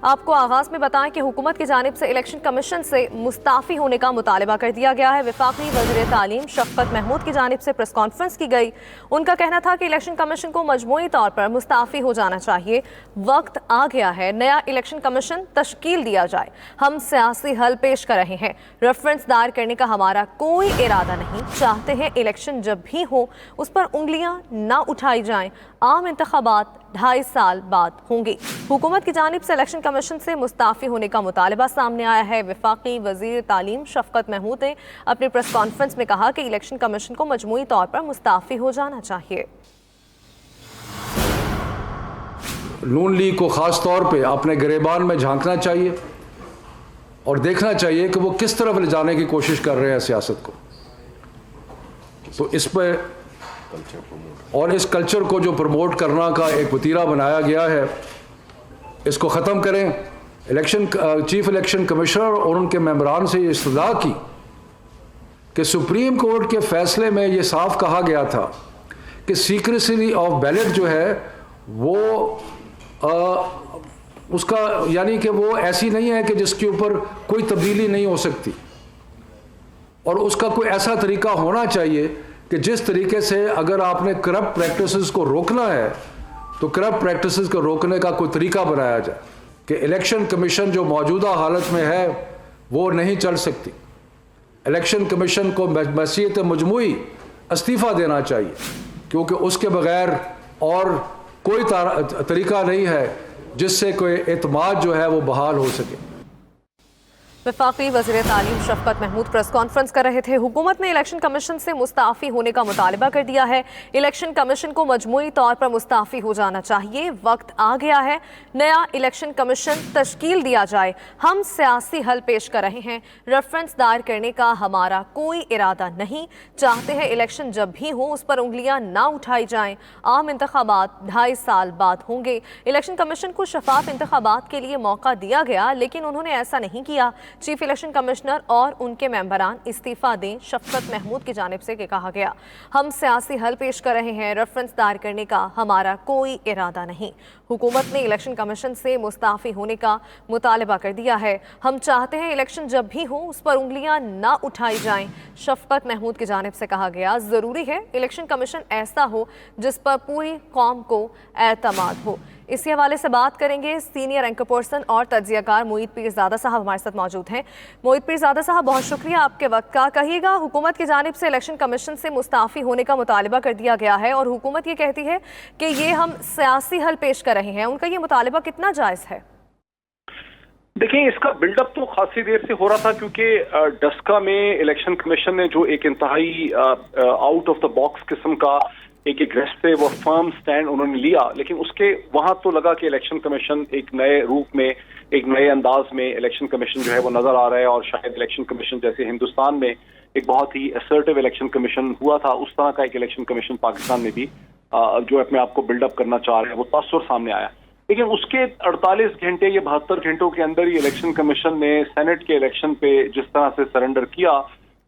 آپ کو آغاز میں بتائیں کہ حکومت کی جانب سے الیکشن کمیشن سے مستعفی ہونے کا مطالبہ کر دیا گیا ہے۔ وفاقی وزیر تعلیم شفقت محمود کی جانب سے پریس کانفرنس کی گئی۔ ان کا کہنا تھا کہ الیکشن کمیشن کو مجموعی طور پر مستعفی ہو جانا چاہیے، وقت آ گیا ہے نیا الیکشن کمیشن تشکیل دیا جائے، ہم سیاسی حل پیش کر رہے ہیں، ریفرنس دائر کرنے کا ہمارا کوئی ارادہ نہیں، چاہتے ہیں الیکشن جب بھی ہو اس پر انگلیاں نہ اٹھائی جائیں، عام انتخابات 2.5 سال بعد ہوں گے۔ حکومت کی جانب سے الیکشن کمیشن سے مستعفی ہونے کا مطالبہ سامنے آیا ہے۔ وفاقی وزیر تعلیم شفقت محمود نے اپنی پریس کانفرنس میں کہا کہ الیکشن کمیشن کو مجموعی طور پر مستعفی ہو جانا چاہیے۔ نون لیگ کو خاص طور پہ اپنے گریبان میں جھانکنا چاہیے اور دیکھنا چاہیے کہ وہ کس طرف لے جانے کی کوشش کر رہے ہیں سیاست کو، تو اس پہ اور اس کلچر کو جو پروموٹ کرنا کا ایک وتیرہ بنایا گیا ہے اس کو ختم کریں۔ چیف الیکشن کمشنر اور ان کے ممبران سے یہ استدعا کی کہ سپریم کورٹ کے فیصلے میں یہ صاف کہا گیا تھا کہ سیکریسی آف بیلٹ جو ہے وہ اس کا یعنی کہ وہ ایسی نہیں ہے کہ جس کے اوپر کوئی تبدیلی نہیں ہو سکتی، اور اس کا کوئی ایسا طریقہ ہونا چاہیے کہ جس طریقے سے اگر آپ نے کرپٹ پریکٹسز کو روکنا ہے تو کرپٹ پریکٹسز کو روکنے کا کوئی طریقہ بنایا جائے کہ الیکشن کمیشن جو موجودہ حالت میں ہے وہ نہیں چل سکتی۔ الیکشن کمیشن کو بحیثیت مجموعی استعفیٰ دینا چاہیے، کیونکہ اس کے بغیر اور کوئی طریقہ نہیں ہے جس سے کوئی اعتماد جو ہے وہ بحال ہو سکے۔ وفاقی وزیر تعلیم شفقت محمود پریس کانفرنس کر رہے تھے۔ حکومت نے الیکشن کمیشن سے مستعفی ہونے کا مطالبہ کر دیا ہے۔ الیکشن کمیشن کو مجموعی طور پر مستعفی ہو جانا چاہیے، وقت آ گیا ہے نیا الیکشن کمیشن تشکیل دیا جائے، ہم سیاسی حل پیش کر رہے ہیں، ریفرنس دائر کرنے کا ہمارا کوئی ارادہ نہیں، چاہتے ہیں الیکشن جب بھی ہو اس پر انگلیاں نہ اٹھائی جائیں، عام انتخابات 2.5 سال بعد ہوں گے۔ الیکشن کمیشن کو شفاف انتخابات کے لیے موقع دیا گیا لیکن انہوں نے ایسا نہیں کیا۔ چیف الیکشن کمشنر اور ان کے ممبران استعفیٰ دیں، شفقت محمود کی جانب سے کہا گیا، ہم سیاسی حل پیش کر رہے ہیں، ریفرنس دائر کرنے کا ہمارا کوئی ارادہ نہیں۔ حکومت نے الیکشن کمیشن سے مستعفی ہونے کا مطالبہ کر دیا ہے، ہم چاہتے ہیں الیکشن جب بھی ہو اس پر انگلیاں نہ اٹھائی جائیں، شفقت محمود کی جانب سے کہا گیا، ضروری ہے الیکشن کمیشن ایسا ہو جس پر پوری قوم کو اعتماد ہو۔ اسی حوالے سے بات کریں گے، سینئر اینکر پرسن اور تجزیہ کار معید پیرزادہ صاحب ہمارے ساتھ موجود ہیں۔ معید پیرزادہ صاحب، بہت شکریہ آپ کے وقت کا۔ کہیے گا، حکومت کی جانب سے الیکشن کمیشن سے مستعفی ہونے کا مطالبہ کر دیا گیا ہے اور حکومت یہ کہتی ہے کہ یہ ہم سیاسی حل پیش کر رہے ہیں، ان کا یہ مطالبہ کتنا جائز ہے؟ دیکھیں، اس کا بلڈ اپ تو خاصی دیر سے ہو رہا تھا کیونکہ ڈسکا میں الیکشن کمیشن نے جو ایک انتہائی آؤٹ آف دا باکس قسم کا ایک اگریسو و فرم سٹینڈ انہوں نے لیا، لیکن اس کے وہاں تو لگا کہ الیکشن کمیشن ایک نئے روپ میں، ایک نئے انداز میں الیکشن کمیشن جو ہے وہ نظر آ رہا ہے، اور شاید الیکشن کمیشن جیسے ہندوستان میں ایک بہت ہی اسرٹیو الیکشن کمیشن ہوا تھا، اس طرح کا ایک الیکشن کمیشن پاکستان میں بھی جو اپنے آپ کو بلڈ اپ کرنا چاہ رہے ہیں، وہ تاثر سامنے آیا۔ لیکن اس کے 48 گھنٹے یا 72 گھنٹوں کے اندر ہی الیکشن کمیشن نے سینٹ کے الیکشن پہ جس طرح سے سرنڈر کیا،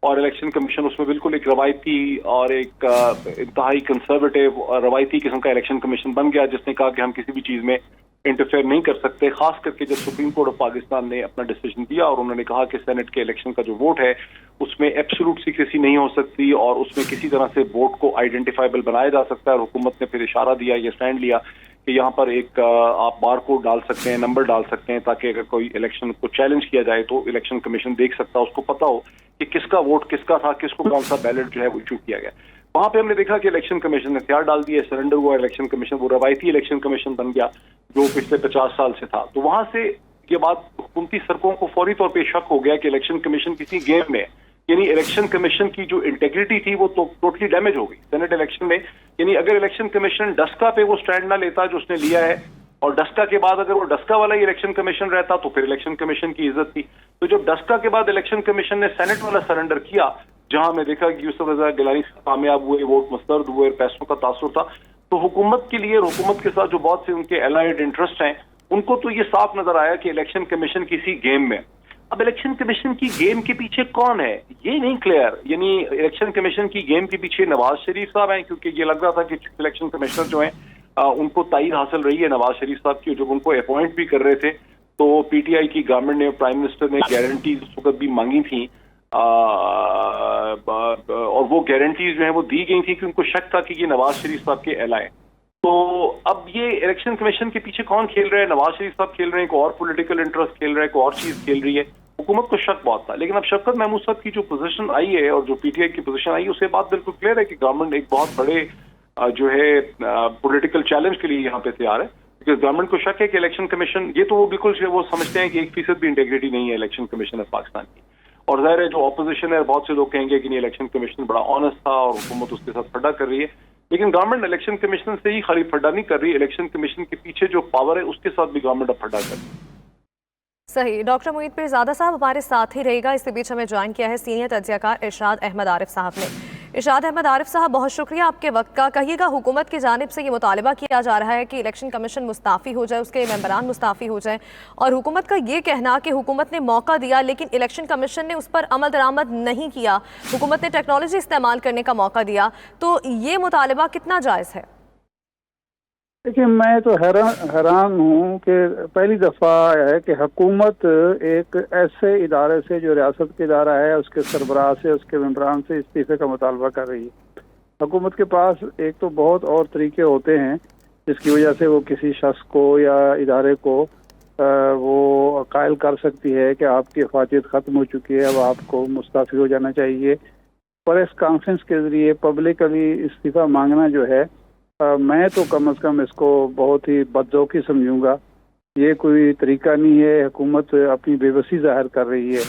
اور الیکشن کمیشن اس میں بالکل ایک روایتی اور ایک انتہائی کنسرویٹو اور روایتی قسم کا الیکشن کمیشن بن گیا، جس نے کہا کہ ہم کسی بھی چیز میں انٹرفیئر نہیں کر سکتے، خاص کر کے جب سپریم کورٹ آف پاکستان نے اپنا ڈیسیژن دیا اور انہوں نے کہا کہ سینٹ کے الیکشن کا جو ووٹ ہے اس میں ایبسولوٹ سیکریسی نہیں ہو سکتی اور اس میں کسی طرح سے ووٹ کو آئیڈینٹیفائبل بنایا جا سکتا ہے، اور حکومت نے پھر اشارہ دیا، یہ اسٹینڈ لیا کہ یہاں پر ایک آپ بار کوڈ ڈال سکتے ہیں، نمبر ڈال سکتے ہیں، تاکہ اگر کوئی الیکشن کو چیلنج کیا جائے تو الیکشن کمیشن دیکھ سکتا، اس کو پتا ہو کہ کس کا ووٹ کس کا تھا، کس کو کون سا بیلٹ جو ہے وہ ایشو کیا گیا۔ وہاں پہ ہم نے دیکھا کہ الیکشن کمیشن نے ہتھیار ڈال دیے، سرنڈر ہوا الیکشن کمیشن، وہ روایتی الیکشن کمیشن بن گیا جو پچھلے 50 سال سے تھا۔ تو وہاں سے یہ بات حکومتی سرکوں کو فوری طور پہ شک ہو گیا کہ الیکشن کمیشن کسی گیم میں، یعنی الیکشن کمیشن کی جو انٹیگریٹی تھی وہ تو ٹوٹلی ڈیمیج ہو گئی سینٹ الیکشن میں۔ یعنی اگر الیکشن کمیشن ڈسکا پہ وہ سٹینڈ نہ لیتا جو اس نے لیا ہے، اور ڈسکا کے بعد اگر وہ ڈسکا والا ہی الیکشن کمیشن رہتا تو پھر الیکشن کمیشن کی عزت تھی۔ تو جب ڈسکا کے بعد الیکشن کمیشن نے سینٹ والا سرنڈر کیا، جہاں میں دیکھا کہ یوسف رضا گیلانی کامیاب ہوئے، ووٹ مسترد ہوئے، پیسوں کا تاثر تھا، تو حکومت کے لیے، حکومت کے ساتھ جو بہت سے ان کے الائڈ انٹرسٹ ہیں، ان کو تو یہ صاف نظر آیا کہ الیکشن کمیشن کسی گیم میں۔ اب الیکشن کمیشن کی گیم کے پیچھے کون ہے یہ نہیں کلیئر، یعنی الیکشن کمیشن کی گیم کے پیچھے نواز شریف صاحب ہیں، کیونکہ یہ لگ رہا تھا کہ چیف الیکشن کمشنر جو ہیں ان کو تائید حاصل رہی ہے نواز شریف صاحب کی، جب ان کو اپوائنٹ بھی کر رہے تھے तो PTI की गवर्नमेंट ने, प्राइम मिनिस्टर ने गारंटीज उस वक्त भी मांगी थी, और वो गारंटीज जो है वो दी गई थी कि उनको शक था कि ये नवाज शरीफ साहब के एलाए। तो अब ये इलेक्शन कमीशन के पीछे कौन खेल रहा है? नवाज शरीफ साहब खेल रहे हैं, कोई और पॉलिटिकल इंटरेस्ट खेल रहा है, कोई और चीज खेल रही है। हुकूमत को शक बहुत था, लेकिन अब शफकत महमूद साहब की जो पोजीशन आई है और जो PTI की पोजीशन आई है, उसके बाद बिल्कुल क्लियर है कि गवर्नमेंट एक बहुत बड़े जो है पॉलिटिकल चैलेंज के लिए यहाँ पे तैयार है। बिकॉज गवर्नमेंट को शक है कि इलेक्शन कमीशन, ये तो वो बिल्कुल वो समझते हैं कि 1% भी इंटीग्रिटी नहीं है इलेक्शन कमीशन ऑफ पाकिस्तान की। और जाहिर है जो ऑपोजिशन है, बहुत से लोग कहेंगे कि नहीं, इलेक्शन कमीशन बड़ा ऑनेस्ट था और हुकूमत उसके साथ फड्डा कर रही है। लेकिन गवर्नमेंट इलेक्शन कमीशन से ही खाली फड्डा नहीं कर रही, इलेक्शन कमीशन के पीछे जो पावर है उसके साथ भी गवर्नमेंट अब फड्डा कर रही है। सही। डॉक्टर मोईद पीरज़ादा साहब हमारे साथ ही रहेगा। इसके बीच हमें ज्वाइन किया है सीनियर तज्ज़ियाकार इरशाद अहमद आरिफ साहब ने। इरशाद अहमद आरिफ साहब, बहुत शुक्रिया आपके वक्त का। कहिएगा, हुकूमत की जानिब से ये मुतालबा किया जा रहा है कि इलेक्शन कमीशन मुस्ताफ़ी हो जाए, उसके मेंबरान मुस्ताफ़ी हो जाए, और हुकूमत का ये कहना कि हुकूमत ने मौका दिया लेकिन इलेक्शन कमीशन ने उस पर अमल दरामद नहीं किया, हुकूमत ने टेक्नोलॉजी इस्तेमाल करने का मौका दिया, तो ये मुतालबा कितना जायज़ है? देखिए, मैं तो हैरान हूँ कि पहली दफ़ा है कि हुकूमत एक ऐसे इदारे से जो रियासत का इदारा है, उसके सरबराह से, उसके मेंबरान से इस्तीफ़े का मुतालबा कर रही है। हुकूमत के पास एक तो बहुत और तरीके होते हैं जिसकी वजह से वो किसी शख्स को या इदारे को वो कायल कर सकती है कि आपकी अफवादियत ख़त्म हो चुकी है, अब आपको मुस्ताफ़ी हो जाना चाहिए। प्रेस कॉन्फ्रेंस के ज़रिए पब्लिकली इस्तीफ़ा मांगना जो है, मैं तो कम अज़ कम इसको बहुत ही बदज़ौक़ी समझूंगा। ये कोई तरीका नहीं है, हुकूमत अपनी बेबसी ज़ाहिर कर रही है।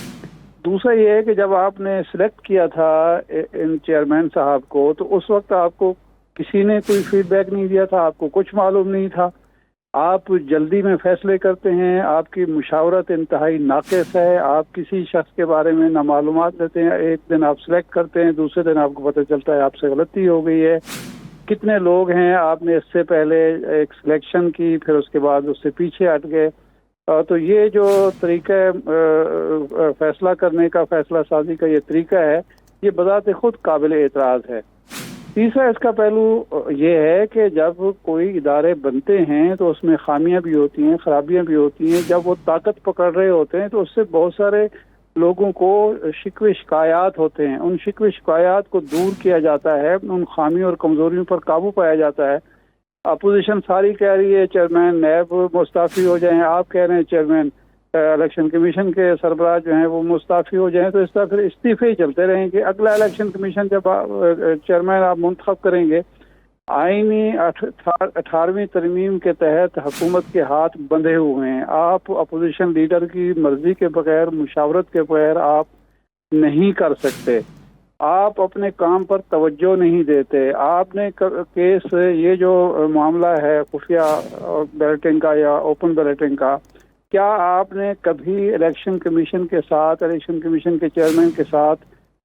दूसरा ये है कि जब आपने सिलेक्ट किया था इन चेयरमैन साहब को, तो उस वक्त आपको किसी ने कोई फीडबैक नहीं दिया था, आपको कुछ मालूम नहीं था। आप जल्दी में फैसले करते हैं, आपकी मुशावरत इंतहाई नाक़िस है, आप किसी शख्स के बारे में ना मालूमात लेते हैं। एक दिन आप सिलेक्ट करते हैं, दूसरे दिन आपको पता चलता है आपसे गलती हो गई है। कितने लोग हैं, आपने इससे पहले एक सिलेक्शन की, फिर उसके बाद उससे पीछे हट गए। तो ये जो तरीका है फैसला करने का, फैसला साजी का ये तरीका है, ये बज़ात खुद काबिल एतराज़ है। तीसरा इसका पहलू ये है कि जब कोई इदारे बनते हैं तो उसमें खामियां भी होती हैं, खराबियां भी होती हैं। जब वो ताकत पकड़ रहे होते हैं तो उससे बहुत सारे लोगों को शिकवे शिकायत होते हैं, उन शिकवे शिकायत को दूर किया जाता है, उन खामियों और कमजोरियों पर काबू पाया जाता है। अपोजिशन सारी कह रही है चेयरमैन नैब मुस्ताफ़ी हो जाएं, आप कह रहे हैं चेयरमैन इलेक्शन कमीशन के सरबराह जो हैं वो मुस्ताफ़ी हो जाएं, तो इस तरह फिर इस्तीफे ही चलते रहेंगे। अगला इलेक्शन कमीशन जब चेयरमैन आप मुंतखब करेंगे, आईनी 18वीं तरमीम के तहत हुकूमत के हाथ बंधे हुए हैं। आप अपोजिशन लीडर की मर्जी के बगैर, मुशावरत के बगैर आप नहीं कर सकते। आप अपने काम पर तवज्जो नहीं देते। आपने केस, ये जो मामला है खुफिया बैलेटिंग का या ओपन बैलेटिंग का, क्या आपने कभी इलेक्शन कमीशन के साथ, इलेक्शन कमीशन के चेयरमैन के साथ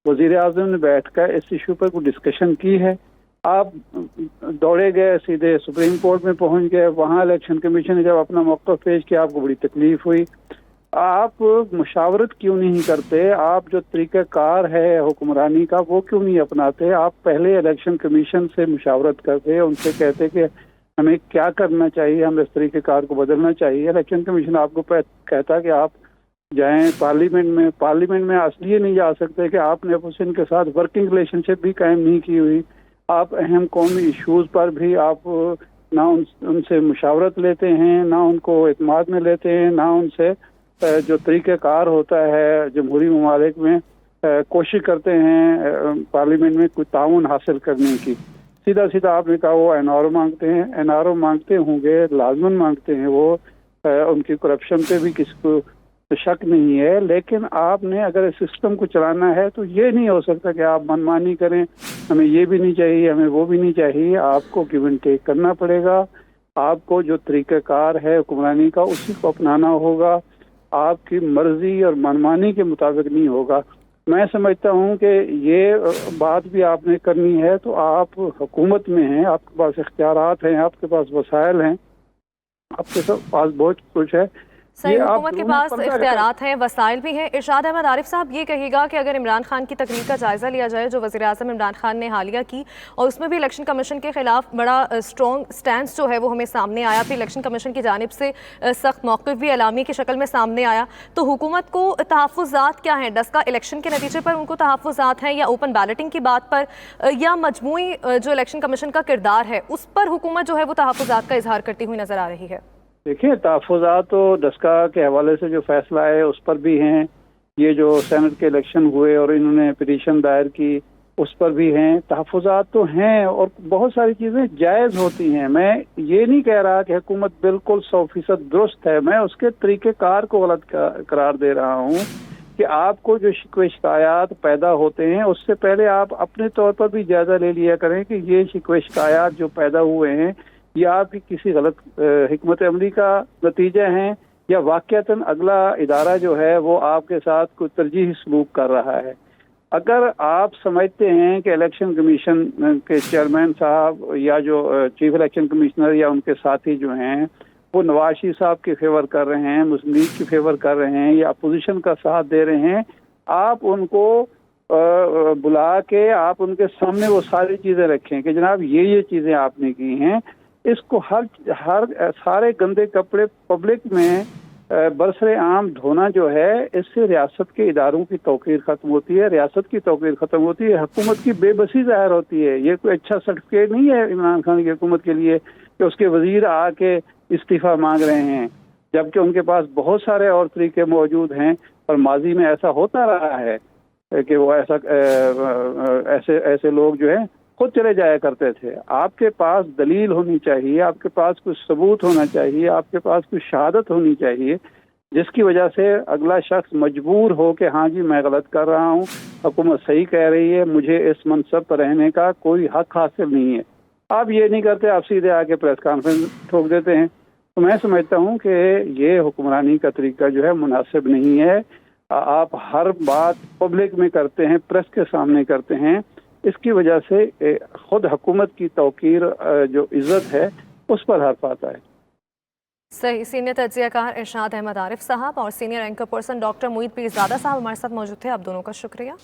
वज़ीर आज़म ने बैठकर इस इशू पर कोई डिस्कशन की है? आप दौड़े गए, सीधे सुप्रीम कोर्ट में पहुंच गए, वहां इलेक्शन कमीशन ने जब अपना मौक़िफ़ पेश किया आपको बड़ी तकलीफ हुई। आप मुशावरत क्यों नहीं करते? आप जो तरीक़ाकार है हुक्मरानी का वो क्यों नहीं अपनाते? आप पहले इलेक्शन कमीशन से मुशावरत करते, उनसे कहते कि हमें क्या करना चाहिए, हम इस तरीक़ाकार को बदलना चाहिए। इलेक्शन कमीशन आपको कहता कि आप जाएं पार्लियामेंट में इसलिए नहीं जा सकते कि आपने अपोजिशन के साथ वर्किंग रिलेशनशिप भी कायम नहीं की हुई। आप अहम कौमी इश्यूज़ पर भी आप ना उनसे मुशावरत लेते हैं, ना उनको इत्माद में लेते हैं, ना उनसे जो तरीक़ाकार होता है जमहूरी ममालिक में कोशिश करते हैं पार्लियामेंट में कोई ताउन हासिल करने की। सीधा सीधा आपने कहा वो एनआरओ मांगते हैं, एनआरओ मांगते होंगे, लाजमन मांगते हैं वो, उनकी करप्शन पे भी किसी को शक नहीं है। लेकिन आपने अगर इस सिस्टम को चलाना है तो ये नहीं हो सकता कि आप मनमानी करें, हमें ये भी नहीं चाहिए, हमें वो भी नहीं चाहिए। आपको गिव एंड टेक करना पड़ेगा। आपको जो तरीक़ाकार है हुक्मरानी का उसी को अपनाना होगा। आपकी मर्जी और मनमानी के मुताबिक नहीं होगा। मैं समझता हूँ कि ये बात भी आपने करनी है तो आप हुकूमत में हैं, आपके पास इख्तियारात हैं, आपके पास वसाइल हैं, आपके पास बहुत कुछ है। सही, ये आप हुकूमत के दोनों पास पर्दा इख्तियारात हैं, वसाइल भी हैं। इरशाद अहमद आरिफ साहब, ये कहिएगा कि अगर इमरान खान की तकरीर का जायज़ा लिया जाए जो वज़ीर आज़म इमरान खान ने हालिया की, और उसमें भी इलेक्शन कमीशन के खिलाफ बड़ा स्ट्रॉन्ग स्टैंड जो है वो हमें सामने आया, फिर इलेक्शन कमीशन की जानिब से सख्त मौक़िफ़ भी एलामी की शक्ल में सामने आया, तो हुकूमत को तहफ़्फ़ुज़ात क्या हैं? डस्का इलेक्शन के नतीजे पर उनको तहफ़्फ़ुज़ात हैं, या ओपन बैलेटिंग की बात पर, या मजमूई जो इलेक्शन कमीशन का किरदार है उस पर हुकूमत जो है वो तहफ़्फ़ुज़ात का इजहार करती हुई नज़र आ रही है? देखिए, तहफ़्फ़ुज़ात तो डस्का के हवाले से जो फैसला है उस पर भी हैं, ये जो सेनेट के इलेक्शन हुए और इन्होंने पिटीशन दायर की उस पर भी हैं, तहफ़्फ़ुज़ात तो हैं और बहुत सारी चीज़ें जायज़ होती हैं। मैं ये नहीं कह रहा कि हुकूमत बिल्कुल 100% दुरुस्त है, मैं उसके तरीक़ेकार को गलत करार दे रहा हूँ कि आपको जो शिकवे शिकायत पैदा होते हैं उससे पहले आप अपने तौर पर भी जायज़ा ले लिया करें कि ये शिकवे शिकायत जो पैदा हुए हैं ये आपकी किसी गलत हिकमत अमली का नतीजा हैं, या वाक़यातन अगला इदारा जो है वो आपके साथ कोई तरजीही सलूक कर रहा है। अगर आप समझते हैं कि इलेक्शन कमीशन के चेयरमैन साहब या जो चीफ इलेक्शन कमिश्नर या उनके साथी जो हैं वो नवाज शरीफ साहब के फेवर कर रहे हैं, मुस्लिम लीग की फेवर कर रहे हैं या अपोजिशन का साथ दे रहे हैं, आप उनको बुला के आप उनके सामने वो सारी चीज़ें रखें कि जनाब ये चीज़ें आपने की हैं। इसको हर सारे गंदे कपड़े पब्लिक में बरसरे आम धोना जो है, इससे रियासत के इदारों की तौक़ीर ख़त्म होती है, रियासत की तौक़ीर ख़त्म होती है, हुकूमत की बेबसी ज़ाहिर होती है। ये कोई अच्छा सर्टिफिकेट नहीं है इमरान खान की हुकूमत के लिए कि उसके वज़ीर आके इस्तीफ़ा मांग रहे हैं, जबकि उनके पास बहुत सारे और तरीके मौजूद हैं। और माजी में ऐसा होता रहा है कि वो ऐसे लोग जो है खुद चले जाया करते थे। आपके पास दलील होनी चाहिए, आपके पास कुछ सबूत होना चाहिए, आपके पास कुछ शहादत होनी चाहिए जिसकी वजह से अगला शख्स मजबूर हो कि हाँ जी मैं गलत कर रहा हूँ, हुकूमत सही कह रही है, मुझे इस मनसब पर रहने का कोई हक हासिल नहीं है। आप ये नहीं करते, आप सीधे आके प्रेस कॉन्फ्रेंस ठोक देते हैं। तो मैं समझता हूँ कि ये हुक्मरानी का तरीका जो है मुनासिब नहीं है। आप हर बात पब्लिक में करते हैं, प्रेस के सामने करते हैं, इसकी वजह से खुद हुकूमत की तौकीर जो इज्जत है उस पर हर्फ आता है। सही, सीनियर तज्ज़ियाकार इरशाद अहमद आरिफ साहब और senior anchor person doctor Moid Pirzada साहब हमारे साथ मौजूद थे। आप दोनों का शुक्रिया।